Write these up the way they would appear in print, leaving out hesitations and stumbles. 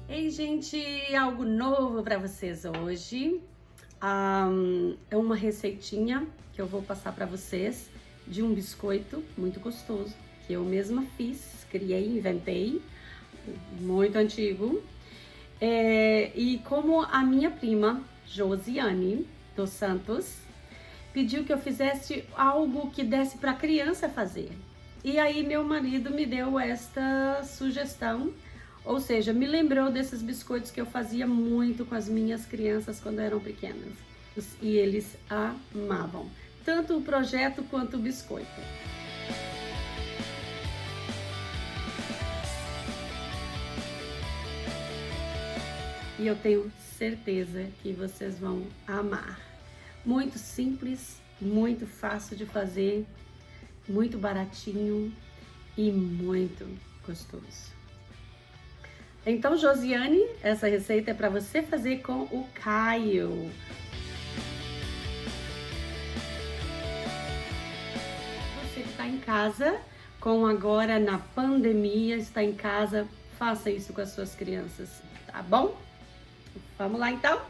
Ei, gente, algo novo para vocês hoje. É uma receitinha que eu vou passar para vocês de um biscoito muito gostoso que eu mesma fiz, criei, inventei, muito antigo. E como a minha prima Josiane dos Santos pediu que eu fizesse algo que desse para criança fazer. E aí meu marido me deu esta sugestão, ou seja, me lembrou desses biscoitos que eu fazia muito com as minhas crianças quando eram pequenas. E eles amavam, tanto o projeto quanto o biscoito. E eu tenho certeza que vocês vão amar. Muito simples, muito fácil de fazer, muito baratinho e muito gostoso. Então, Josiane, essa receita é para você fazer com o Caio. Você que está em casa, agora na pandemia, está em casa, faça isso com as suas crianças, tá bom? Vamos lá então?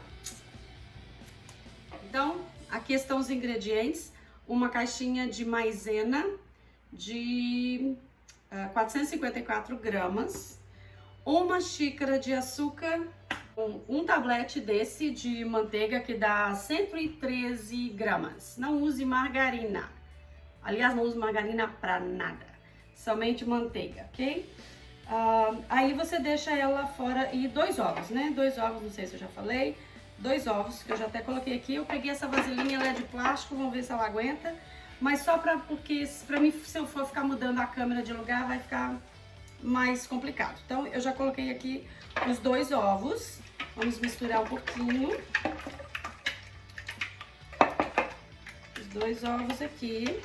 Então, aqui estão os ingredientes. Uma caixinha de maisena de 454 gramas. Uma xícara de açúcar. Um tablete desse de manteiga que dá 113 gramas. Não use margarina. Aliás, não use margarina para nada. Somente manteiga, ok? Aí você deixa ela fora, e 2 ovos, né? 2 ovos, não sei se eu já falei. 2 ovos, que eu já até coloquei aqui. Eu peguei essa vasilhinha, ela é de plástico, vamos ver se ela aguenta. Mas só porque pra mim, se eu for ficar mudando a câmera de lugar, vai ficar mais complicado. Então, eu já coloquei aqui os 2 ovos. Vamos misturar um pouquinho. Os 2 ovos aqui.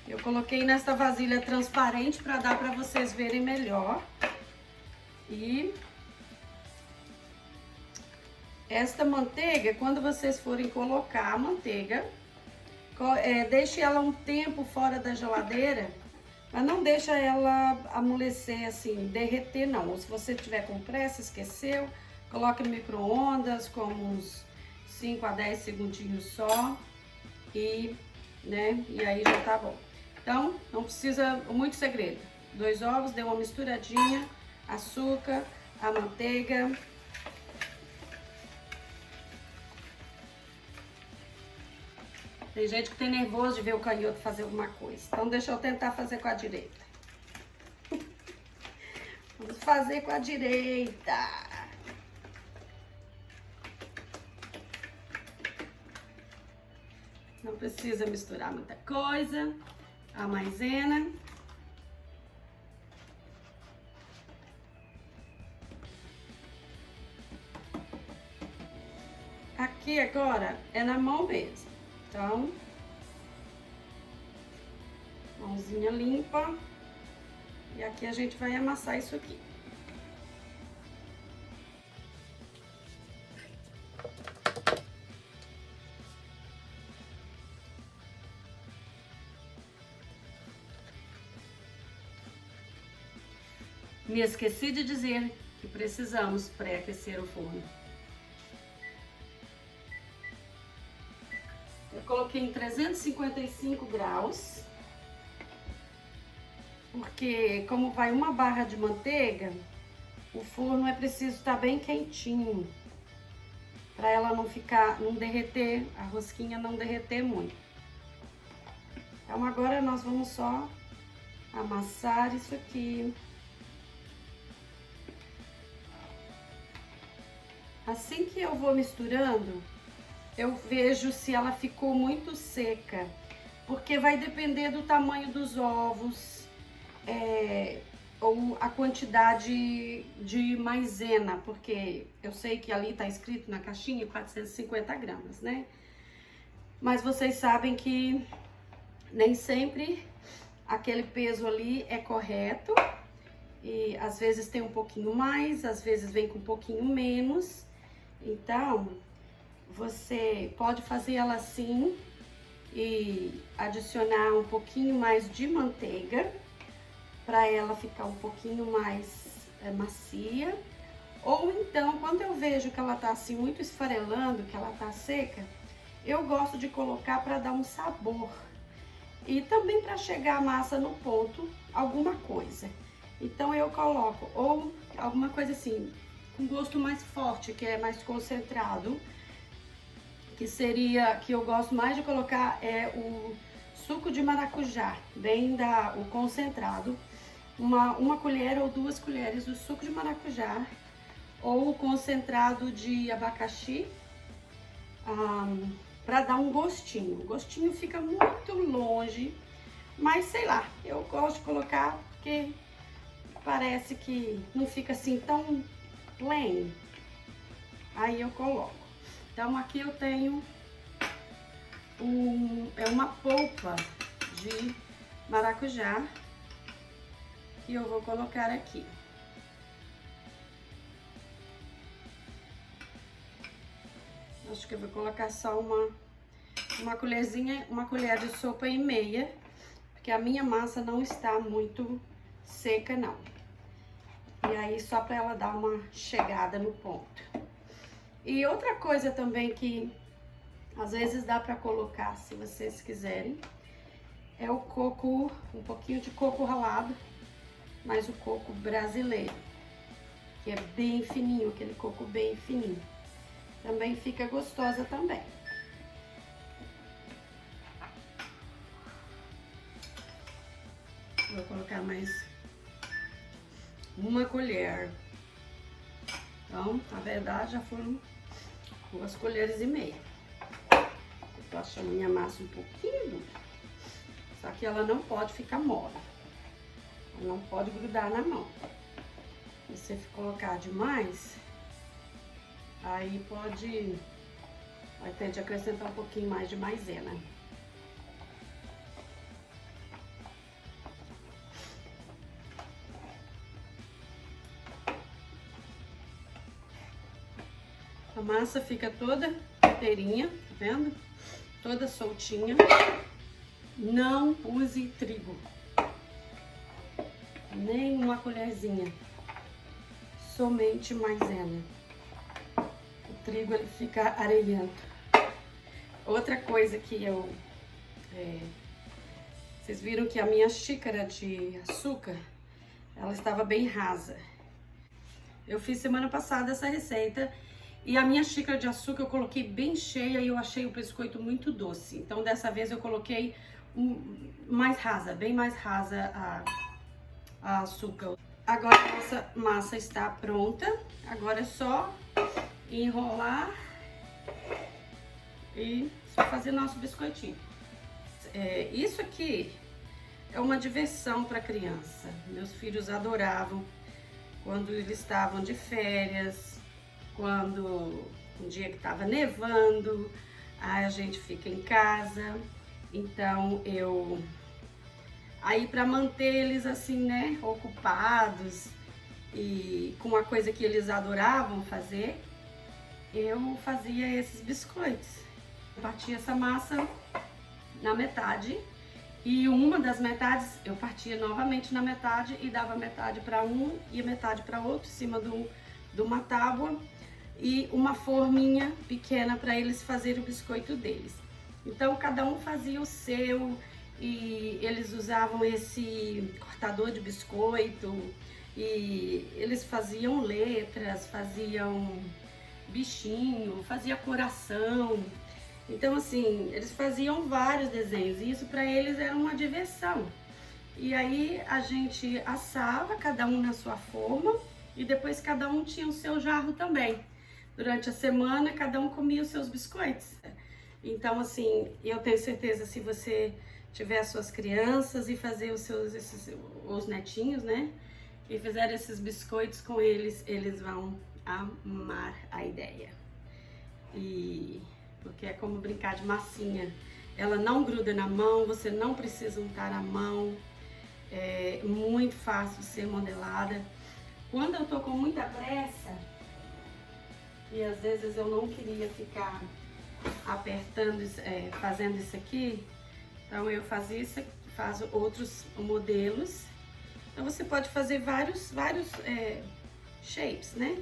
Eu coloquei nesta vasilha transparente para dar para vocês verem melhor. E esta manteiga, quando vocês forem colocar a manteiga, deixe ela um tempo fora da geladeira, mas não deixa ela amolecer assim, derreter não. Ou se você tiver com pressa, esqueceu, coloque no micro-ondas com uns 5 a 10 segundinhos só e aí já tá bom. Então, não precisa muito segredo. 2 ovos, deu uma misturadinha, açúcar, a manteiga. Tem gente que tem nervoso de ver o canhoto fazer alguma coisa. Então, deixa eu tentar fazer com a direita. Vamos fazer com a direita. Não precisa misturar muita coisa. A maisena. Aqui agora é na mão mesmo. Então, mãozinha limpa. E aqui a gente vai amassar isso aqui. Me esqueci de dizer que precisamos pré-aquecer o forno. Eu coloquei em 355 graus, porque como vai uma barra de manteiga, o forno é preciso estar bem quentinho, para ela não derreter, a rosquinha não derreter muito. Então agora nós vamos só amassar isso aqui. Assim que eu vou misturando, eu vejo se ela ficou muito seca, porque vai depender do tamanho dos ovos, ou a quantidade de maisena, porque eu sei que ali tá escrito na caixinha 450 gramas, né? Mas vocês sabem que nem sempre aquele peso ali é correto, e às vezes tem um pouquinho mais, às vezes vem com um pouquinho menos. Então, você pode fazer ela assim e adicionar um pouquinho mais de manteiga para ela ficar um pouquinho mais macia. Ou então, quando eu vejo que ela tá assim muito esfarelando, que ela tá seca, eu gosto de colocar para dar um sabor. E também para chegar a massa no ponto, alguma coisa. Então eu coloco ou alguma coisa assim, com gosto mais forte, que é mais concentrado, que seria, que eu gosto mais de colocar é o suco de maracujá, o concentrado. Uma colher ou 2 colheres do suco de maracujá, ou o concentrado de abacaxi, para dar um gostinho. O gostinho fica muito longe, mas sei lá, eu gosto de colocar porque parece que não fica assim tão plain. Aí eu coloco. Então aqui eu tenho uma polpa de maracujá que eu vou colocar aqui. Acho que eu vou colocar só uma colherzinha, uma colher de sopa e meia, porque a minha massa não está muito seca não. E aí só para ela dar uma chegada no ponto. E outra coisa também que às vezes dá para colocar, se vocês quiserem, é o coco, um pouquinho de coco ralado, mas o coco brasileiro, que é bem fininho, aquele coco bem fininho. Também fica gostosa também. Vou colocar mais uma colher. Então, na verdade, já foram 2 colheres e meia. Eu tô achando minha massa um pouquinho dura. Só que ela não pode ficar mole. Ela não pode grudar na mão. Se você colocar demais, aí vai ter de acrescentar um pouquinho mais de maisena. A massa fica toda inteirinha, tá vendo? Toda soltinha. Não use trigo. Nem uma colherzinha. Somente maisena. O trigo, ele fica areiento. Outra coisa que vocês viram que a minha xícara de açúcar, ela estava bem rasa. Eu fiz semana passada essa receita e a minha xícara de açúcar eu coloquei bem cheia e eu achei o biscoito muito doce. Então dessa vez eu coloquei mais rasa, bem mais rasa a açúcar. Agora a nossa massa está pronta. Agora é só enrolar e fazer nosso biscoitinho. Isso aqui é uma diversão para criança. Meus filhos adoravam quando eles estavam de férias, quando um dia que estava nevando, aí a gente fica em casa. Então aí para manter eles assim, né, ocupados e com uma coisa que eles adoravam fazer, eu fazia esses biscoitos. Eu partia essa massa na metade e uma das metades eu partia novamente na metade e dava metade para um e metade para outro, em cima de uma tábua e uma forminha pequena para eles fazerem o biscoito deles. Então cada um fazia o seu e eles usavam esse cortador de biscoito e eles faziam letras, faziam bichinho, fazia coração. Então assim, eles faziam vários desenhos e isso para eles era uma diversão. E aí a gente assava, cada um na sua forma, e depois cada um tinha o seu jarro também. Durante a semana, cada um comia os seus biscoitos. Então assim, eu tenho certeza, se você tiver as suas crianças e fazer os netinhos, né? E fizer esses biscoitos com eles, eles vão amar a ideia. Porque é como brincar de massinha. Ela não gruda na mão, você não precisa untar a mão. É muito fácil de ser modelada. Quando eu tô com muita pressa, e às vezes eu não queria ficar apertando, fazendo isso aqui, então eu faço outros modelos Então você pode fazer vários shapes, né?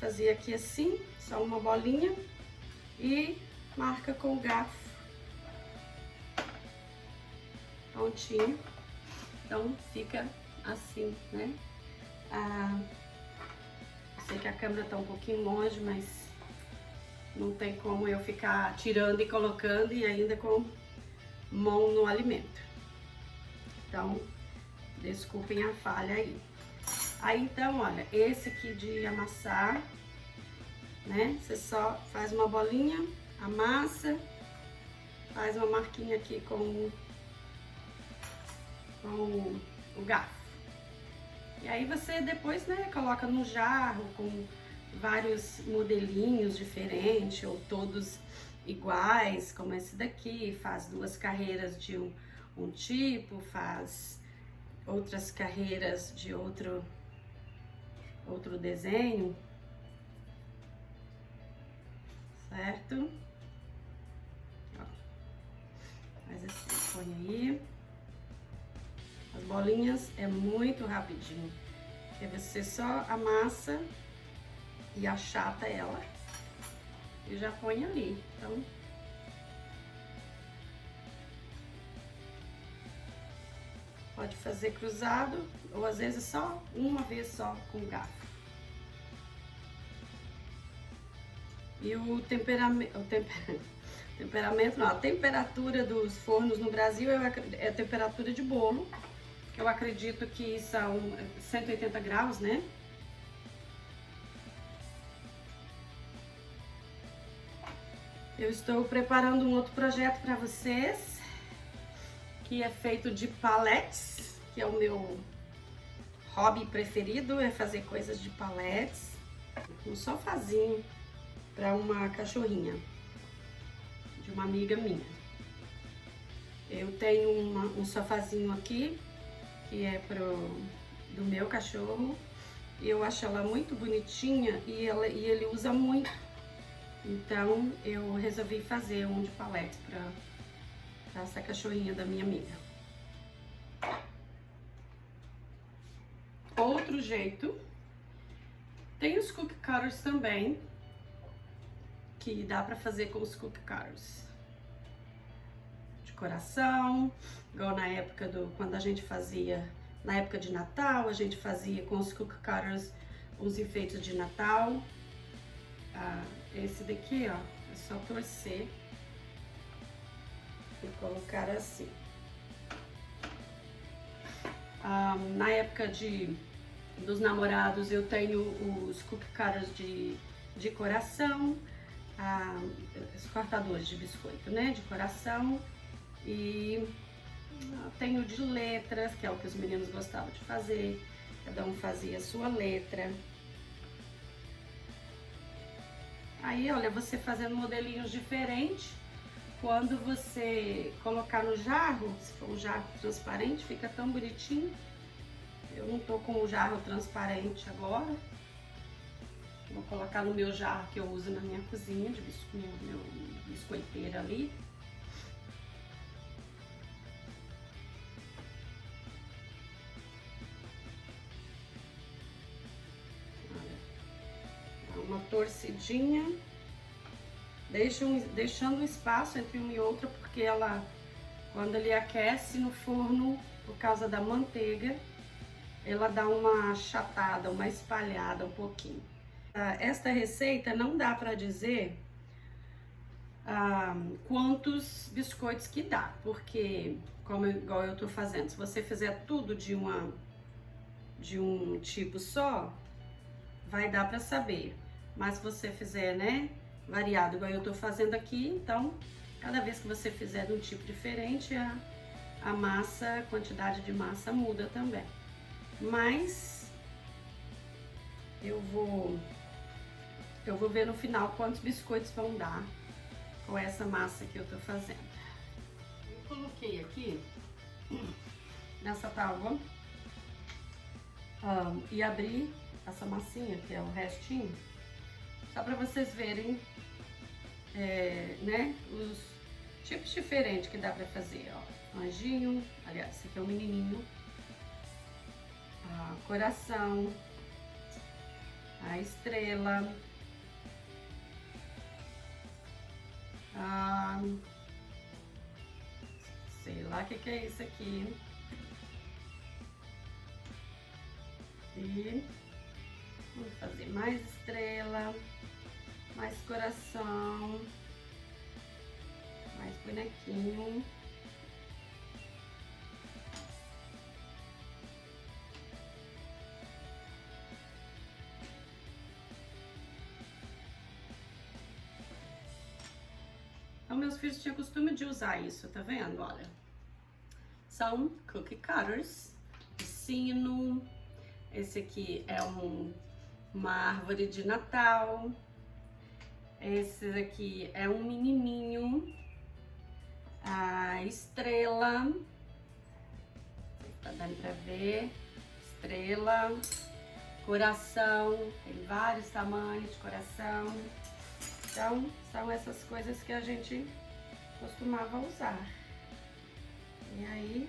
Fazer aqui assim, só uma bolinha e marca com o garfo pontinho. Então fica assim, né? Sei que a câmera tá um pouquinho longe, mas não tem como eu ficar tirando e colocando e ainda com mão no alimento. Então, desculpem a falha aí. Aí, então, olha, esse aqui de amassar, né? Você só faz uma bolinha, amassa, faz uma marquinha aqui com o garfo. E aí você depois, né, coloca no jarro com vários modelinhos diferentes ou todos iguais, como esse daqui, faz 2 carreiras de um tipo, faz outras carreiras de outro desenho, certo? Ó, faz assim, põe aí. As bolinhas é muito rapidinho, porque você só amassa e achata ela e já põe ali. Então, pode fazer cruzado ou às vezes só uma vez só com garfo. E a temperatura dos fornos no Brasil é a temperatura de bolo. Eu acredito que são 180 graus, né? Eu estou preparando um outro projeto para vocês, que é feito de paletes, que é o meu hobby preferido, é fazer coisas de paletes. Um sofazinho para uma cachorrinha de uma amiga minha. Eu tenho um sofazinho aqui que é do meu cachorro e eu acho ela muito bonitinha e ele usa muito. Então eu resolvi fazer um de palete para essa cachorrinha da minha amiga. Outro jeito, tem os cookie cutters também, que dá para fazer com os cookie cutters. Decoração, igual na época quando a gente fazia, na época de Natal, a gente fazia com os cookie cutters os enfeites de Natal. Esse daqui, ó, é só torcer e colocar assim. Na época dos namorados, eu tenho os cookie cutters de coração, os cortadores de biscoito, né, de coração. E tenho de letras, que é o que os meninos gostavam de fazer. Cada um fazia a sua letra. Aí, olha, você fazendo modelinhos diferentes. Quando você colocar no jarro, se for um jarro transparente, fica tão bonitinho. Eu não tô com o jarro transparente agora. Vou colocar no meu jarro que eu uso na minha cozinha, meu biscoiteiro ali. Uma torcidinha, deixando um espaço entre uma e outra, porque quando ele aquece no forno, por causa da manteiga, ela dá uma achatada, uma espalhada um pouquinho. Esta receita não dá para dizer quantos biscoitos que dá, porque igual eu tô fazendo, se você fizer tudo de um tipo só, vai dar para saber. Mas se você fizer, né, variado, igual eu tô fazendo aqui, então, cada vez que você fizer de um tipo diferente, a massa, a quantidade de massa muda também. Mas eu vou ver no final quantos biscoitos vão dar com essa massa que eu tô fazendo. Eu coloquei aqui nessa tábua e abri essa massinha, que é o restinho, só para vocês verem, né, os tipos diferentes que dá para fazer, ó. Anjinho, aliás, esse aqui é o menininho. coração, a estrela, sei lá o que é isso aqui. E vamos fazer mais estrela, mais coração, mais bonequinho. Então, meus filhos tinham costume de usar isso, tá vendo? Olha, são cookie cutters, sino. Esse aqui é uma árvore de Natal. Esse aqui é um menininho, a estrela, tá dando pra ver, estrela, coração, tem vários tamanhos de coração. Então, são essas coisas que a gente costumava usar. E aí,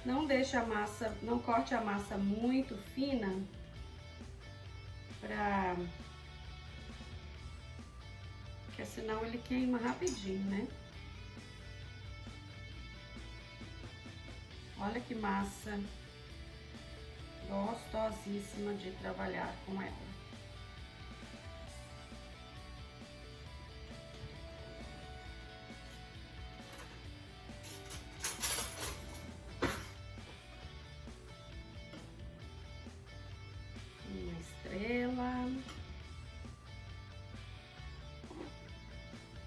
não deixa a massa, não corte a massa muito fina, porque senão ele queima rapidinho, né? Olha que massa gostosíssima de trabalhar com ela. Uma estrela.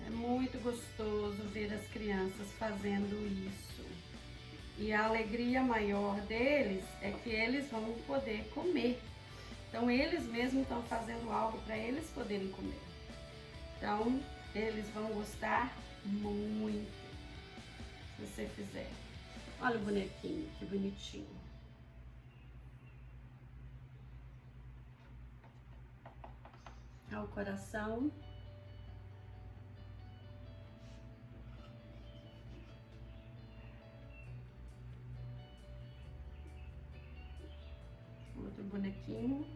É muito gostoso ver as crianças fazendo isso. E a alegria maior deles é que eles vão poder comer. Então, eles mesmos estão fazendo algo para eles poderem comer. Então, eles vão gostar muito se você fizer. Olha o bonequinho, que bonitinho. Olha o coração. Outro bonequinho.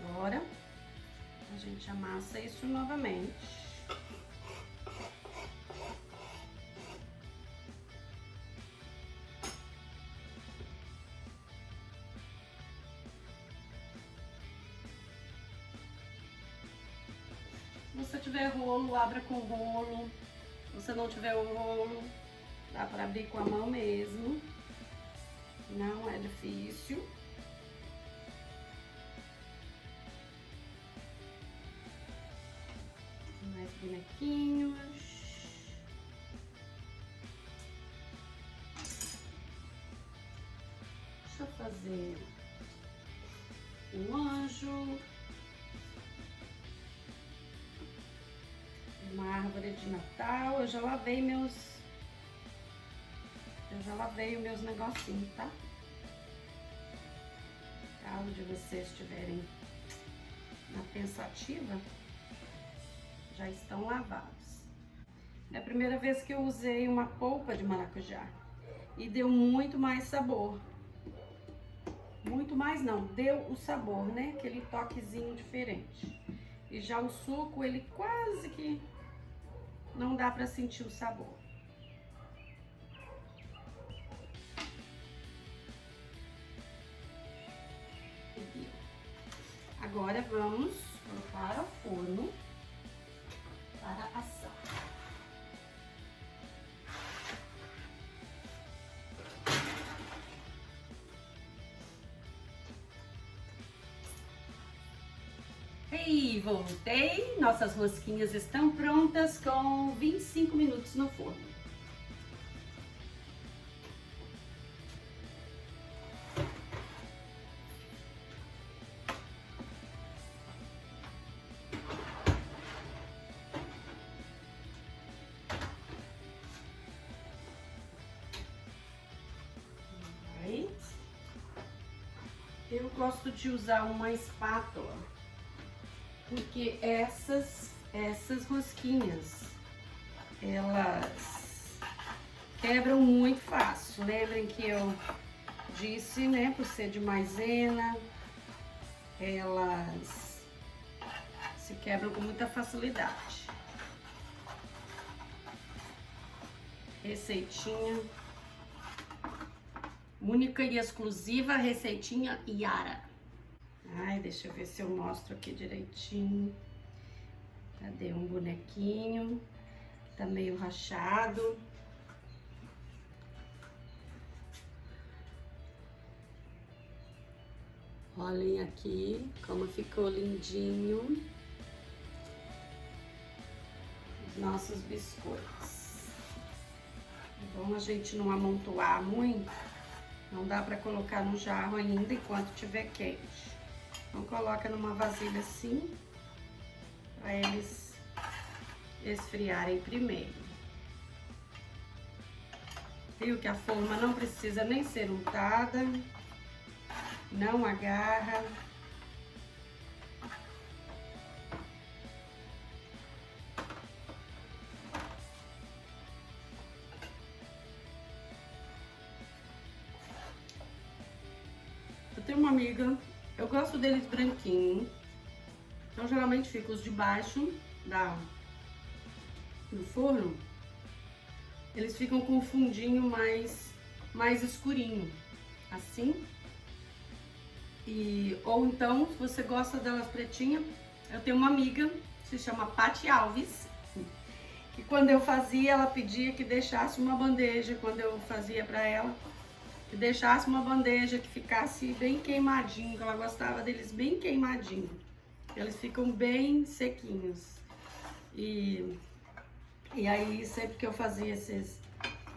Agora, a gente amassa isso novamente. Se você tiver rolo, abra com rolo. Se você não tiver o rolo, dá para abrir com a mão mesmo. Não é difícil. Mais bonequinhos. Deixa eu fazer um anjo. Uma árvore de Natal. Eu já lavei os meus negocinhos, tá? Caso de vocês estiverem na pensativa, já estão lavados. É a primeira vez que eu usei uma polpa de maracujá e deu muito mais sabor. Muito mais não, deu o sabor, né? Aquele toquezinho diferente. E já o suco, ele quase que não dá pra sentir o sabor. Agora vamos colocar ao forno para assar. E voltei, nossas rosquinhas estão prontas com 25 minutos no forno. Eu gosto de usar uma espátula porque essas rosquinhas, elas quebram muito fácil. Lembrem que eu disse, né, por ser de maisena, elas se quebram com muita facilidade. Receitinha única e exclusiva, receitinha Yara. Ai, deixa eu ver se eu mostro aqui direitinho. Cadê um bonequinho? Tá meio rachado. Olhem aqui como ficou lindinho os nossos biscoitos. É bom a gente não amontoar muito, não dá para colocar no jarro ainda enquanto tiver quente. Então coloca numa vasilha assim, para eles esfriarem primeiro. Viu que a forma não precisa nem ser untada, não agarra. Eu tenho uma amiga, eu gosto deles branquinho, então geralmente fica os de baixo do forno, eles ficam com o fundinho mais escurinho, assim. Ou então, se você gosta delas pretinha, eu tenho uma amiga, se chama Paty Alves, que quando eu fazia, ela pedia que deixasse uma bandeja, quando eu fazia pra ela, que deixasse uma bandeja que ficasse bem queimadinho, que ela gostava deles bem queimadinho. Eles ficam bem sequinhos. E aí, sempre que eu fazia esses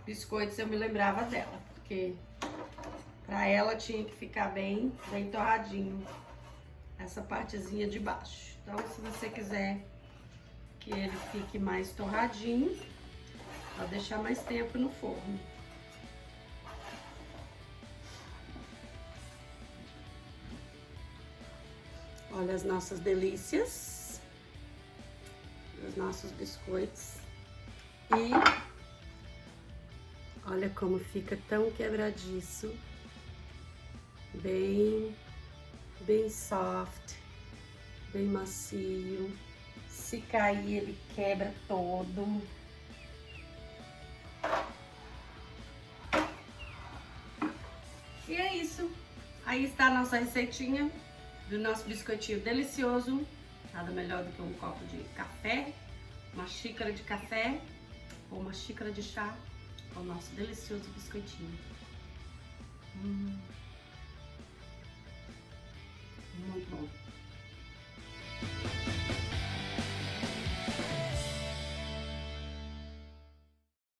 biscoitos, eu me lembrava dela, porque pra ela tinha que ficar bem torradinho essa partezinha de baixo. Então, se você quiser que ele fique mais torradinho, pode deixar mais tempo no forno. Olha as nossas delícias, os nossos biscoitos. E olha como fica tão quebradiço, bem soft, bem macio. Se cair, ele quebra todo. E é isso. Aí está a nossa receitinha do nosso biscoitinho delicioso. Nada melhor do que um copo de café, uma xícara de café ou uma xícara de chá com o nosso delicioso biscoitinho. Muito bom.